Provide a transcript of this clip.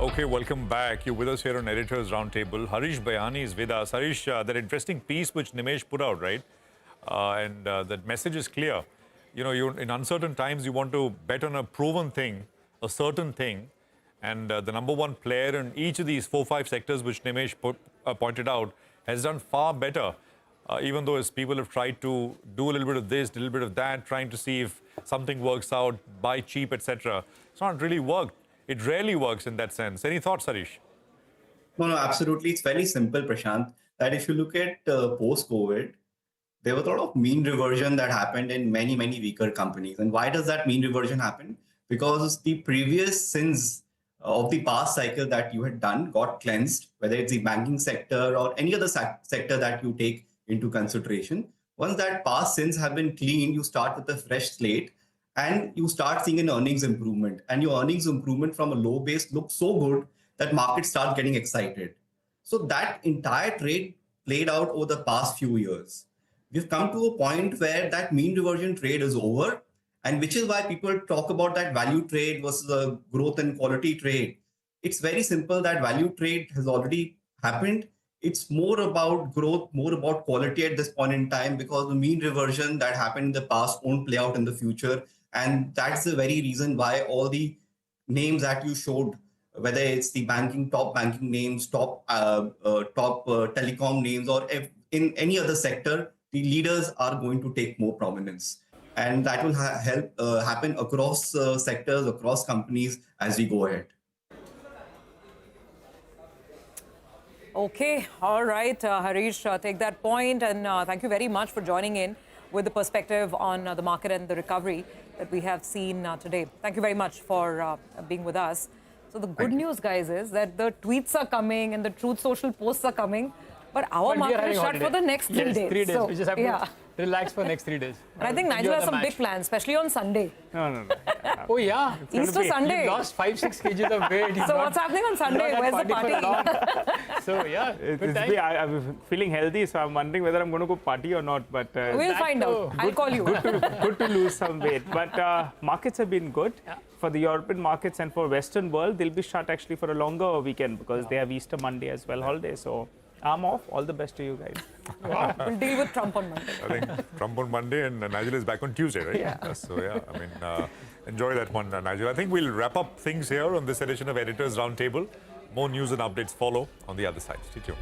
Okay, welcome back. You're with us here on Editors Roundtable. Harish Bayani is with us. Harish, that interesting piece which Nimesh put out, right? That message is clear. You know, in uncertain times, you want to bet on a proven thing, a certain thing. And the number one player in each of these 4-5 sectors which Nimesh pointed out has done far better. Even though as people have tried to do a little bit of this, a little bit of that, trying to see if something works out, buy cheap, etc. It's not really worked. It rarely works in that sense. Any thoughts, Harish? No, absolutely. It's very simple, Prashant, that if you look at post-COVID, there was a lot of mean reversion that happened in many, many weaker companies. And why does that mean reversion happen? Because the previous sins of the past cycle that you had done got cleansed, whether it's the banking sector or any other sector that you take into consideration. Once that past sins have been cleaned, you start with a fresh slate and you start seeing an earnings improvement. And your earnings improvement from a low base looks so good that markets start getting excited. So that entire trade played out over the past few years. We've come to a point where that mean reversion trade is over, and which is why people talk about that value trade versus a growth and quality trade. It's very simple that value trade has already happened. It's more about growth, more about quality at this point in time, because the mean reversion that happened in the past won't play out in the future. And that's the very reason why all the names that you showed, whether it's the top banking names, top telecom names, or in any other sector, the leaders are going to take more prominence. And that will help happen across sectors, across companies as we go ahead. Okay, all right, Harish, take that point, and thank you very much for joining in with the perspective on the market and the recovery that we have seen today. Thank you very much for being with us. So the good news, guys, is that the tweets are coming and the Truth Social posts are coming, but our market is shut for the next 3 days. 3 days. So, we just have to relax for next 3 days. And I think Nigel has some big plans, especially on Sunday. No. Oh, yeah. Easter Sunday. He lost 5-6 kgs of weight. So what's happening on Sunday? Where's the party? So, yeah, I'm feeling healthy, so I'm wondering whether I'm going to go party or not. But we'll find out. I'll call you. Good to lose some weight. But markets have been good. Yeah. For the European markets and for Western world, they'll be shut actually for a longer weekend because they have Easter Monday as well, holiday. So I'm off. All the best to you guys. Wow. We'll deal with Trump on Monday. I think Trump on Monday and Nigel is back on Tuesday, right? Yeah. So, yeah, I mean, enjoy that one, Nigel. I think we'll wrap up things here on this edition of Editors Roundtable. More news and updates follow on the other side. Stay tuned.